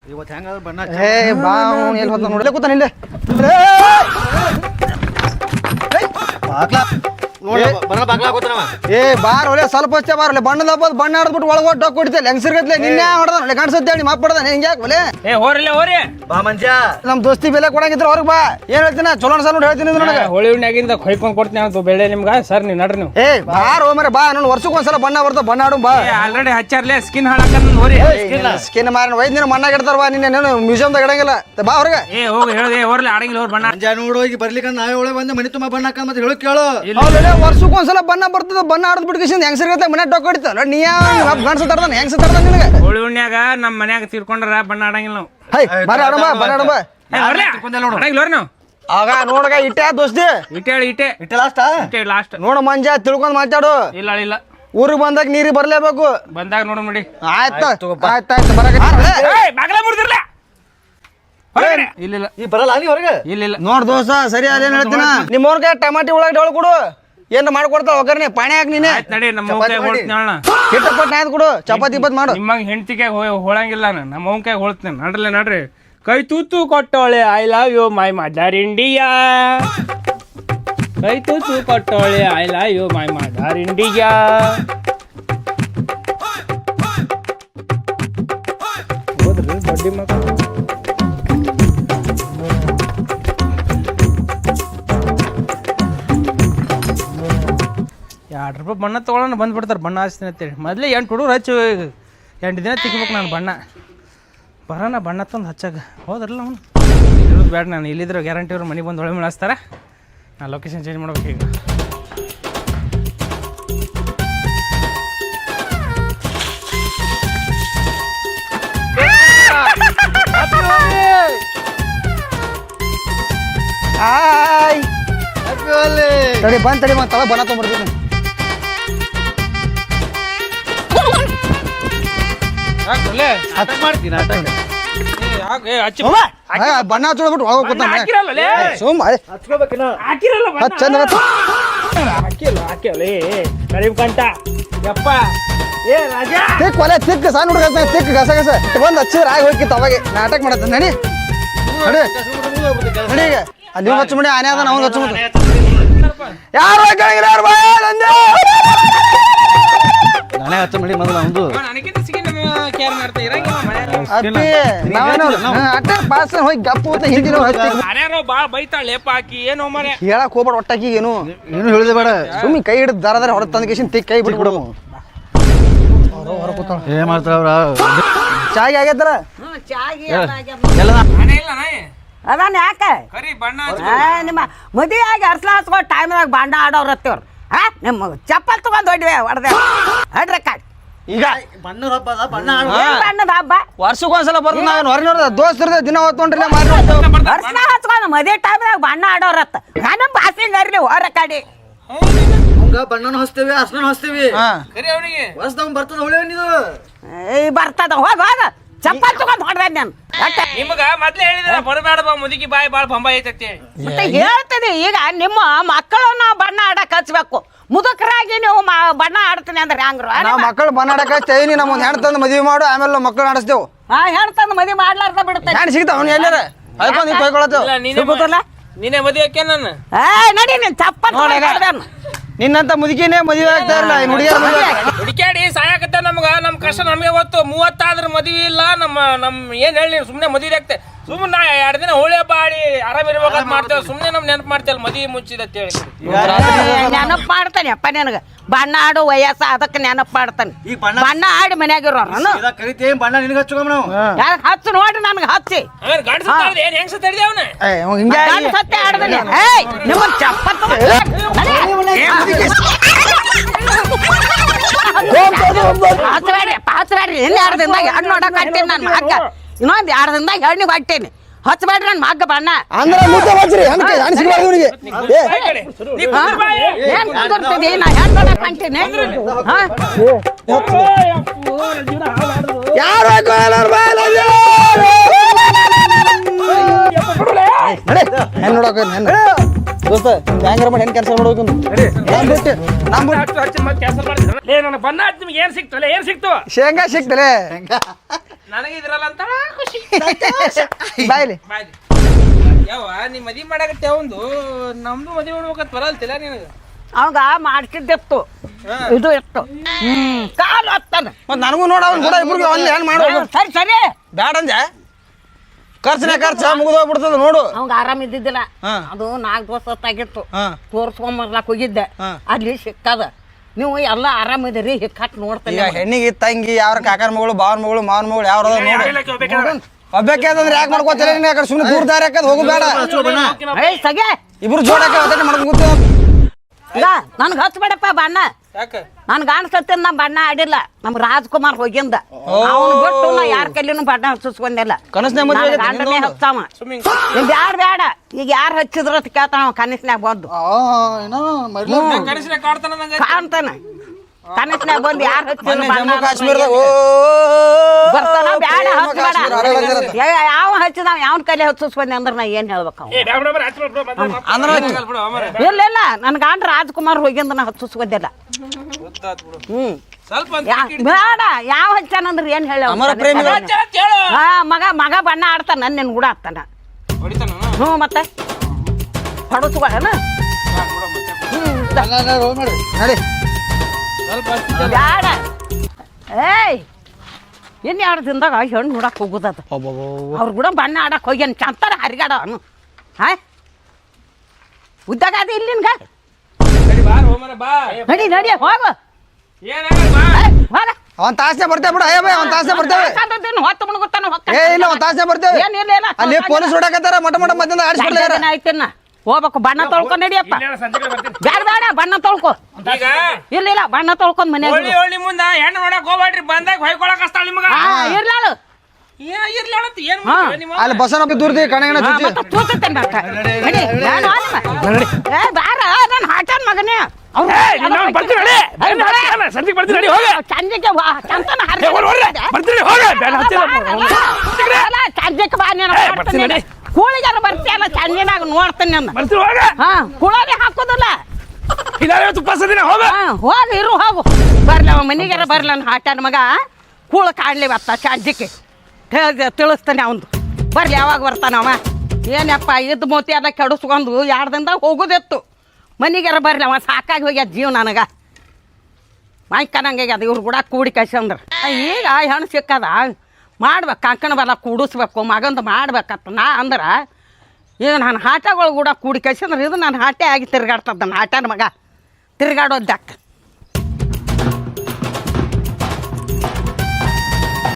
ಇವತ್ತು ಹೆಂಗ ಬಣ್ಣ ಏ ಬಾ ಎಲ್ಲಿ ಹೋದ ನೋಡಲೇ ಕೂತಾನ ಇಲ್ಲೇ ಬಣ್ಣ ಬಾಗ್ಲ ಹಾಕೋತಾನವ. ಏ ಬಾರ್ ಒಳ್ಳೆ ಸ್ವಲ್ಪ ಅಷ್ಟೇ ಬಾರ್ ಬಣ್ಣದ ಹಬ್ಬದ ಬಣ್ಣ ಆಡ್ಬಿಟ್ಟು ಒಳಗೆ ಒಟ್ಟು ಕೊಡ್ತೇನೆ ಹೆಂಗಸಿರ್ಗತ್ಲೆ ನಿನ್ನೆ ಹೊಡೆದ ಕಾಣಿಸುತ್ತೆ ಹೇಳಿ ಮಾಪ್ ಪಡ್ದಾನೆ ಹಿಂಗೆ ಯಾಕೆ ಒಲೆ ಏ ಹೋರಿ ಬಾ ಮಂಜ ನಮ್ ದೋಸ್ತಿ ಬೆಲೆ ಕೊಡಂಗಿದ್ರೆ ಹೊರಗೆ ಬಾ ಏನ್ ಹೇಳ್ತೀನಿ ಚಲೋ ಸಲ ನೋಡಿ ಹೇಳ್ತೀನಿ ನನಗೆ ಹೋಳಿ ಹುಣ್ಣಿಯಾಗಿಂದ ಹೊಯ್ಕೊಂಡ್ ಕೊಡ್ತೀನಿ ಅಂತ ಬೆಳೆ ನಿಮ್ಗೆ ಸರ್ ನೀವು ನಡ್ರಿ ನೀವು ಏ ಬಾರ್ ಹೋಮರೆ ಬಾ ನಾನು ವರ್ಷಕ್ಕೆ ಒಂದ್ಸಲ ಬಣ್ಣ ಬರ್ತಾವ ಬಣ್ಣ ಆಡು ಬಾ ಆಲ್ರೆಡಿ ಹಚ್ಚಾರ್ಲೆ ಸ್ಕಿನ್ ಹಾಳಾಕ ಹೋರಿ ಸ್ಕಿನ್ ಮಾರ ವೈದ್ಯನ ಮಣ್ಣಾಗ ಇಡ್ತಾರ ಬಾ ನಿನ್ನೆ ಮ್ಯೂಸಿಯಮ್ದಾಗ ಇಡಂಗಿಲ್ಲ ಬಾ ಹೊರಗೆ ಏ ಹೋಗಿ ಹೇಳ್ದೆ ಹೋರ್ಲಿ ಆಡಂಗಿಲ್ಲ ಅವ್ರ ಬಣ್ಣ ಮಂಜ ನೋಡು ಹೋಗಿ ಬರ್ಲಿಕ್ಕೆ ನಾವೇ ಒಳಗೆ ಬಂದು ಮನೆ ತುಂಬ ಬಣ್ಣ ಹಾಕ ಮತ್ತೆ ಹೇಳು ಕೇಳು. ವರ್ಷಕ್ಕೆ ಒಂದ್ಸಲ ಬಣ್ಣ ಬರ್ತದ ಬಣ್ಣ ಆಡದ್ ಬಿಟ್ಕಿಸಿಂದ ಹೆಂಗಸಿರ್ಗತ್ತೆ ಮನೆ ಟೊಕ್ಕ ಹೊಡಿತಾವ ನೀ ಗಣಸ ತರ್ದಾನ ಹೆಂಗಸ ತರ್ದಾನ ನಿನಗೆ ಹೋಳಿ ಹುಣ್ಣಿಯಾಗ ನಮ್ಮ ಮನ್ಯಾಗ ತೀರ್ಕೊಂಡ್ರ ಬಣ್ಣ ಆಡಂಗಿಲ್ಲ ನಾವು ಹೈ ಬರ ಆಡಮ್ಮ ಬರ ಆಡಮ್ಮ ಆಡಂಗಿಲ್ಲ ನಾವು ಆಗ ನೋಡಗ ಇಟ್ಟೆ ದೋಸ್ತಿ ಇಟ್ಟೆ ಲಾಸ್ಟ್ ನೋಡ ಮಂಜ ತಿಳ್ಕೊಂಡ್ ಮಾತಾಡು ಇಲ್ಲ ಊರಿಗೆ ಬಂದಾಗ ನೀರಿಗೆ ಬರ್ಲೇಬೇಕು ಬಂದಾಗ ನೋಡು ನೋಡಿ ಆಯ್ತು ಆಯ್ತಾಯ್ತು ಬರಗ ಬಾಗಲ ಮುರಿದಿರ್ಲ ಇಲ್ಲ ಈ ಬರಲ್ಲ ಅಲ್ಲಿ ಹೊರಗೆ ಇಲ್ಲ ನೋಡ್ ದೋಸ್ತ ಸರಿ ಅದೇನ್ ಹೇಳ್ತೀನ ನಿಮ್ಮ ಅವ್ರಿಗೆ ಟಮಾಟಿ ಒಳಗೆ ಡೊಳ್ ಕೊಡು ಏನ್ ಮಾಡ್ಕೊಡ್ತಾವ ಒಗ್ಗರಣೆ ಪಾಣಿ ಹಾಕಿ ನೀನೆ ನಡಿ ನಮ್ಮ ಹೋಳ್ತೀನಿ ಹಿಟ್ಟಪ್ಪಟ್ಟು ನಾಯ್ದು ಕೊಡು ಚಪಾತಿ ಇಪ್ಪತ್ತು ಮಾಡು ನಿಮ್ಮಂಗೆ ಹೆಂಡತಿಗೆ ಹೋಳಂಗಿಲ್ಲ ನಾನು ನಮ್ಮ ಅವ್ನ ಕೈ ಹೋಳ್ತೇನೆ ನಡ್ರಿ ಕೈ ತೂತು ಕೊಟ್ಟೋಳೆ I love you my mother India ಕೈ ತೂತು ಕೊಟ್ಟೋಳೆ I love you my mother India ಹೋದ್ರಿ ಬಡ್ಡಿ ಮಕ್ಕಳು ₹2 ಬಣ್ಣ ತೊಗೊಳ್ಳೋಣ ಬಂದ್ಬಿಡ್ತಾರೆ ಬಣ್ಣ ಹಚ್ತೀನಿ ಅಂತೇಳಿ ಮೊದಲೇ 8 ಹುಡುಗರು ಹಚ್ಚು 8 ದಿನ ತೆಗಿಬೇಕು ನಾನು ಬಣ್ಣ ಬರೋಣ ಬಣ್ಣ ತಂದು ಹಚ್ಚಾಗ ಹೋದ್ರಲ್ಲ ಅವನು ಇರೋದು ಬೇಡ ನಾನು ಇಲ್ಲಿದ್ರೆ ಗ್ಯಾರಂಟಿ ಅವ್ರು ಮನೆಗೆ ಬಂದು ಒಳ್ಳೆ ಮೇಳಿಸ್ತಾರೆ ನಾನು ಲೊಕೇಶನ್ ಚೇಂಜ್ ಮಾಡ್ಬೇಕು ಈಗ ಹಾಯ್ ತಡಿ ಬಂದ್ ತಡಿ ತಳ ಬಣ್ಣ ತೊಗೊಂಡ್ಬರ್ತೀನಿ ಮಾಡ್ತೀನಿ ಬಣ್ಣ ಹಚ್ಕೊಳ್ಬಿಟ್ಟು ಒಳಗೆ ಕೂತಾನೆ ಸುಮ್ಮ ಹಚ್ಕೋಬೇಕಿನ ಚಂದ ತಿಕ್ ಒಲೆ ತಿಕ್ ಸಣ್ಣ ಹುಡುಗ ತಿಕ್ ಗಸ ಗಸ ಬಂದು ಹಚ್ಚಿದ್ರೆ ಆಗಿ ಹೋಗಿತ್ತು ಅವಾಗ ನಾಟಕ ಮಾಡತ್ತ ನಡಿ ನಡಿ ನಡಿ ಈಗ ನೀವು ಹಚ್ಚು ಮಾಡಿ ಆನೆ ಅದ ನಾವು ಹಚ್ಚು ಮಾಡಿ ಯಾರು ಯಾರು ನಾನೇ ಹಚ್ಚ ಮಾಡಿ ಮೊದಲು ಒಂದು ಅಟ್ಟ ಪಾಸ್ ಹೋಗಿ ಗಪ್ಪು ಹಿಂದಿನ ಬಾಳ ಬೈತಾಳೆ ಪಾಕಿ ಏನು ಮರೆ ಹೇಳಕ್ ಹೋಗ್ಬೇಡ ಒಟ್ಟಾಕಿ ಏನು ಏನು ಹೇಳಿದೆ ಬೇಡ ಸುಮ್ಮನೆ ಕೈ ಹಿಡಿದು ದರ ಹೊರ ತಂದ ಕೇಸಿನ ತಿಕ್ ಕೈ ಬಿಟ್ಬಿಡು ಏನ್ ಮಾಡ್ತಾರ ಅವ್ರ ಚಾಗಿ ಆಗೈತಲ್ಲ ಅದಾನ ಯಾಕೆ ನಿಮ್ಮ ಮದುವೆ ಆಗಿ ಅರ್ಸಲ ಹಚ್ಕೊಂಡು ಟೈಮ್ದಾಗ ಬಾಂಡ ಆಡೋರು ಹತ್ತಿವ್ರು ನಿಮ್ಮ ಚಪ್ಪಲ್ ತಗೊಂಡ್ ಹೊಡ್ವೆ ಹೊಡೆದೆ ಹೊಡ್ರೆ ಕಾಡ್ ಈಗ ಬಣ್ಣದ ಹಬ್ಬ ಅದ ಬಣ್ಣ ಬಣ್ಣದ ಹಬ್ಬ ವರ್ಷಕ್ಕೊಂದ್ಸಲ ಬರ್ತದೆ ನಾವೇನು ಹೊರ ನೋಡ್ದ ದೋಸ್ತರದ ದಿನ ಹೊತ್ತೊಂಡ್ರೆ ಅರ್ಸಲ ಹಚ್ಕೊಂಡು ಮದುವೆ ಟೈಮ್ದಾಗ ಬಾಂಡ ಆಡೋರು ಹತ್ತ ನಾನು ಬಾಸಿಂಗ್ ಅರ್ಲಿ ಹೊರ ಕಾಡಿ ಹಂಗ ಬಣ್ಣನ ಹಚ್ತೇವಿ ಅರ್ಶನ ಹಚ್ತೇವಿ ವರ್ಷದಾಗ ಬರ್ತದ ಹೊಳೆ ನೀವು ಬರ್ತದ ಹೋಗ ಚಪ್ಪಲ್ ತಗೊಂಡ್ ಹೊಡ್ದೆ ನಾನು ನಿಮಗ ಮೊದ್ಲೇ ಹೇಳಿದ್ರ ಬರಬೇಡ ಬಾ ಮುದುಕಿ ಬಾಯಿ ಬಾಳ ಬಂಬ ಐತತಿ ಮತ್ತೆ ಹೇಳ್ತೀನಿ ಈಗ ನಿಮ್ಮ ಮಕ್ಕಳನ್ನ ಬಣ್ಣ ಆಡಕ್ ಹಚ್ಬೇಕು ಮುದುಕರಾಗಿ ನೀವು ಬಣ್ಣ ಆಡ್ತೀನಿ ಅಂದ್ರೆ ಹೆಂಗ್ರು ನಾವು ಮಕ್ಕಳು ಬನ್ನಾಡಕ ಹಚ್ತೇವಿ ನಮ್ಮ ಒಂದು ಹೆಣ್ಣು ತಂದು ಮದುವೆ ಮಾಡು ಆಮೇಲೆ ನಾವು ಮಕ್ಕಳು ಆಡಿಸ್ತೇವೆ ಹೆಣ್ಣು ತಂದು ಮದುವೆ ಮಾಡ್ಲಾರ್ದ ಬಿಡುತ್ತೆ ಹೆಣ್ಣು ಸಿಗ್ತಾವ ಅವ್ನು ಎಲ್ಲಾರ ಅದಕ್ಕೆ ನೀವು ತೊಗೊಳತ್ತೇವೆ ನೀನೇ ಮದುವೆ ಹಾಕ್ಯ ನಾನು ನಡಿ ನೀನ್ ಚಪ್ಪಲ್ ನಿನ್ನಂತ ಮುದುಕಿನೇ ಮದುವೆ ಆಗ್ತಾ ಇರಲ್ಲ ಹುಡುಗಿಯರ ಮದುವೆ ಹುಡುಕ್ಯಾಡಿ ಸಾಯಕತ್ತ ನಮ್ಗ ನಮ್ ಕಷ್ಟ ನಮಗೆ ಗೊತ್ತು 30 ಆದ್ರ ಮದುವೆ ಇಲ್ಲ ನಮ್ ಏನ್ ಹೇಳಿ ಸುಮ್ನೆ ಮದುವೆ ಆಗ್ತೆ ಸುಮ್ಮನೆ 2 ದಿನ ಹೋಳಿ ಬಾಡಿ ಆರಾಮಿರ್ಬೇಕಂತ ಮಾಡ್ತೇವೆ ಸುಮ್ನೆ ನಮ್ ನೆನಪು ಮಾಡ್ತೇವಲ್ಲ ಮದುವೆ ಮುಚ್ಚಿದ ಅಂತ ಹೇಳಿ ನೆನಪು ಮಾಡ್ತಾನೆ ಅಪ್ಪ ನನಗ ಬಣ್ಣ ಆಡು ವಯಸ್ಸ ಅದಕ್ಕೆ ನೆನಪು ಮಾಡ್ತಾನೆ ಬಣ್ಣ ಆಡಿ ಮನ್ಯಾಗಿರೋನು ಕರಿತೇವೆ ಬಣ್ಣ ನಿನಗೆ ಹಚ್ಕೊಮ್ಮ ನಾವು ಯಾಕೆ ಹಚ್ಚು ನೋಡ್ರಿ ನನ್ಗೆ ಹಚ್ಚಿ ಏನ್ ಹೆಂಗ್ ಸತ್ತೇಳಿ ಅವನ ಹಿಂಗೆ ಸತ್ಯ ಆಡದನಿ ನಿಮ್ಮ ಚಪ್ಪಲ್ ಹಚ್ಚಬೇಡ್ರಿ ಇನ್ನು 2 ದಿನದಾಗ ಹೆಣ್ಣು ನೋಡಕ್ ಹಾಕ್ತೀನಿ ನನ್ನ ಮಗ್ಗ ಇನ್ನೊಂದು 2 ದಿನದಾಗ ಹೆಣ್ಣಿಗೆ ಹಾಕ್ತೀನಿ ಹಚ್ಚಬೇಡ್ರಿ ನನ್ನ ಮಗ್ಗ ಬಣ್ಣ ಅಂದ್ರೆ ಮುದ್ದೆ ಬಚ್ರಿ ಹೆಣ್ಣು ಸಿಗಬಾರ್ದು ಇವನಿಗೆ ಏನ್ ಕುದುರ್ತಿದಿ ನಾ ಹೆಣ್ಣು ನೋಡಕ್ ಹಾಕ್ತೀನಿ ಯಾರು ಹೆಣ್ಣು ನೋಡಕ ಹೆಣ್ಣು ದೋಸ್ತ ಹೆಂಗಾರ ಮಾಡಿ ಹೆಣ್ಣು ಕೆಲಸ ಮಾಡೋದು ನನ್ನ ಬಣ್ಣ ನಿಮ್ಗೆ ಏನ್ ಸಿಕ್ತಲ್ಲ ಏನ್ ಸಿಕ್ತು ಶೇಂಗಾ ಸಿಕ್ತಲೆ ನನಗೆ ಇದ್ರಲ್ಲ ಅಂತ ಖುಷಿ. ಬಾಯ್ಲಿ ಯಾವ ನೀ ಮದ್ವಿ ಮಾಡಾಕತ್ತೆ ಅವಂದು ನಮ್ದು ಮದ್ವಿ ಮಾಡ್ಬೇಕಂತ ಬರಲ್ತಿಲ್ಲ ನಿನಗೆ. ಅವಾಗ ಮಾಡ್ತಿದ್ದಿತ್ತು ಇದು ಇತ್ತು ಕಾಲು ಹತ್ತಾನ. ಮತ್ ನನಗೂ ನೋಡ ಅವ್ನು ಕೂಡ ಇಬ್ರಿಗೆ ಅಲ್ಲಿ ಏನ್ ಮಾಡ್ಬೇಕು ಸರಿ ಸರಿ ಬ್ಯಾಡ ಅಂಜ ಖರ್ಚು ಮುಗಿದೋಗ್ಬಿಡ್ತದ ನೋಡು. ಅವಾಗ ಆರಾಮ ಇದ್ದಿದ್ದಿಲ್ಲ. ಅದು 4 ದಿವಸ ಹೊತ್ತಾಗಿತ್ತು. ತೋರ್ಸ್ಕೊಂಬರ್ಲಾಕ್ ಹೋಗಿದ್ದೆ, ಅಲ್ಲಿ ಸಿಕ್ಕದ. ನೀವು ಎಲ್ಲ ಆರಾಮಿದ್ದೀರಿ ಹಿಕ್ಕಟ್ ನೋಡ್ತೀನಿ. ಈಗ ಹೆಣ್ಣಿಗೆ ತಂಗಿ ಯಾರ ಕಾಕನ ಮಗಳು ಬಾವನ ಮಗಳು ಮಾವನ ಮಗಳು ಯಾವ್ದು ನೋಡಿ ಒಬ್ಬಕ್ಕೆ ಅಂದ್ರೆ ಯಾಕೆ ಮಾಡ್ಕೋತೀರ ನೀನು? ಯಾಕಡೆ ಸುಮ್ಮನೆ ದೂರ ದಾರಿ ಹಾಕದ್ ಹೋಗು ಬೇಡ. ಸಗೆ ಇಬ್ರು ಜೋಡಕ್ಕೆ ಒತ್ತಡ ಮಾಡ್ಕೊಂಡು ಕೂತು ಈಗ ನನ್ಗೆ ಹಚ್ಬೇಡಪ್ಪ ಬಣ್ಣ. ಯಾಕೆ ನನ್ಗೆ ಕಾಣಿಸ್ತೇನೆ ನಮ್ಮ ಬಣ್ಣ ಆಡಿಲ್ಲ. ನಮ್ಮ ರಾಜ್ಕುಮಾರ್ ಹೋಗಿಂದ ಅವನು ಬಿಟ್ಟು ನಾ ಯಾರ ಕೈಲಿನೂ ಬಣ್ಣ ಹಚ್ಚಿಸ್ಕೊಂಡಿಲ್ಲ. ಕನಸ್ನ್ಯಾಗ ಮದ್ವೆ ಆಗೈತೆ ಗಂಡನೇ ಹಚ್ಚಾವ. ಬ್ಯಾಡ ಬೇಡ ಈಗ ಯಾರು ಹಚ್ಚಿದ್ರ ಅಂತ ಕೇಳ್ತಾನ ಕನಸ್ನ್ಯಾಗ ಬಂದು ಕನಸಿನ ಕಾಡ್ತಾನ ನಂಗೆ. ಕಾಣ್ತಾನ ಕನಸ್ನ್ಯಾಗ ಬಂದು ಯಾರು ಹಚ್ಚಿದ್ರು ಜಮ್ಮು ಕಾಶ್ಮೀರದಾಗ ಬರ್ತಾನ. ಬ್ಯಾಡ ಹಚ್ಬೇಡ. ಯಾವ ಹಚ್ಚಿದಾವ ಯಾವನ್ ಕೈಲಿ ಹಚ್ಚಿಸ್ಕೊಂಡೆ ಅಂದ್ರೆ ನಾ ಏನ್ ಹೇಳ್ಬೇಕು ಇಲ್ಲ ಇಲ್ಲ ನನ್ ಗಂಡ ರಾಜ್ಕುಮಾರ್ ಹೋಗಿಂದ ನಾ ಹಚ್ಚಿಸ್ಕೊಂಡಿಲ್ಲ. ಸ್ವಲ್ಪ ಬೇಡ ಯಾವ ಹಚ್ಚಾನಂದ್ರೆ ಏನ್ ಹೇಳ ಮಗ ಬಣ್ಣ ಆಡ್ತಾನ ನಿನ್ ಕೂಡ ಆಡ್ತಾನ. ಮತ್ತೆ ಹೊಡಸ್ಕೊಳ್ಳ ನಡಿ ಬ್ಯಾಡ. ಏಯ್ ಇನ್ನು 2 ದಿನದಾಗ ಹೆಣ್ಣು ನೋಡಕ್ ಹೋಗುದದ. ಅವ್ರ ಕೂಡ ಬಣ್ಣ ಆಡಕ್ ಹೋಗ್ಯಾನ ಚಂತಾರ ಹರಿಗಾಡ ಅವನು. ಉದ್ದಾಗ ಅದ ಇಲ್ಲಿನ್ಗ ನಡಿ ನಡಿ ಹೋಗು ಅವನ್ ತಾಸನೆ ಬರ್ತೇವೆ ಬಿಡ. ಅವನ್ ತಾಸನೆ ಬರ್ತೇವೆ. ಹೊತ್ತು ಮುಣಗುತ್ತಾನ ಏ ಇಲ್ಲ ಒಂದ್ ತಾಸನೆ ಬರ್ತೇವೆ. ಅಲ್ಲಿ ಪೊಲೀಸ್ ಹೊಡಕತ್ತಾರ ಮಠ ಮಧ್ಯಾಹ್ನ ಆಡಿಸ್ಬಿಡ್ಲಾರ. ಆಯ್ತನ್ನ ಹೋಗ್ಬೇಕು ಬಣ್ಣ ತೊಳ್ಕೊ ನಡಿಯಪ್ಪ. ಬೇಡ ಬೇಡ ಬಣ್ಣ ತೊಳ್ಕೊ. ಇಲ್ಲ ಇಲ್ಲ ಬಣ್ಣ ತೊಳ್ಕೊಂಡ್ ಮನೆ ಮುಂದ ಹೆಣ್ಣು ನೋಡಕ್ ಹೋಗ್ಬೇಡ್ರಿ. ಬಂದಾಗ ಹೊಯ್ಕೊಳಕ್ ಹಸ್ತಾಳ ನಿಮಗ. ಇರ್ಲಾಳು ಅಲ್ಲಿ ಬಸನಪ್ಪ ದೂರ್ದಿ ಕಣಗಣ ಮಗನೇ ಕೂಳಿಗಾರ ಬರ್ತೀಯಲ್ಲ ಚಂದಿನಾಗ ನೋಡ್ತೀನಿ ಕುಳೋರಿ ಹಾಕೋದಿಲ್ಲ. ಹೋಗಿ ಇರು ಹೋಗು ಬರ್ಲಿ ಅವ ಮನಿಗಾರ ಬರ್ಲ ಹಾಟನ ಮಗ ಕೂಳ ಕಾಡ್ಲಿವತ್ತ ಚಾಂಜಿಕೆ ತಿಳಿಸ್ತಾನೆ ಅವಂದು. ಬರ್ಲಿ ಯಾವಾಗ ಬರ್ತಾನ ಅವ. ಏನಪ್ಪ ಇದ್ದು ಮೋತಿ ಎಲ್ಲ ಕೆಡಿಸ್ಕೊಂಡು 2 ದಿನದಾಗ ಹೋಗೋದಿತ್ತು. ಮನಿಗಾರ ಬರ್ಲಿ ಅವ ಸಾಕಾಗಿ ಹೋಗ್ಯದ ಜೀವ ನನಗೆ. ಮಾಯ್ಕನಂಗಾಗ್ಯದ ಇವ್ರು ಕೂಡ ಕೂಡಿ ಕಳ್ಸಂದ್ರ. ಈಗ ಹೆಣ್ಣು ಸಿಕ್ಕದ ಮಾಡ್ಬೇಕು ಕಂಕಣ ಬಲ ಕೂಡಿಸ್ಬೇಕು ಮಗಂದು ಮಾಡ್ಬೇಕತ್ತ ನಾ ಅಂದ್ರೆ ಈಗ ನಾನು ಹಾಟಗಳು ಕೂಡ ಕೂಡಿ ಕಳ್ಸಂದ್ರೆ ಇದು ನಾನು ಹಾಟೆ ಆಗಿ ತಿರ್ಗಾಡ್ತದ ನನ್ನ ಹಾಟನ ಮಗ ತಿರ್ಗಾಡೋದಕ್ಕೆ.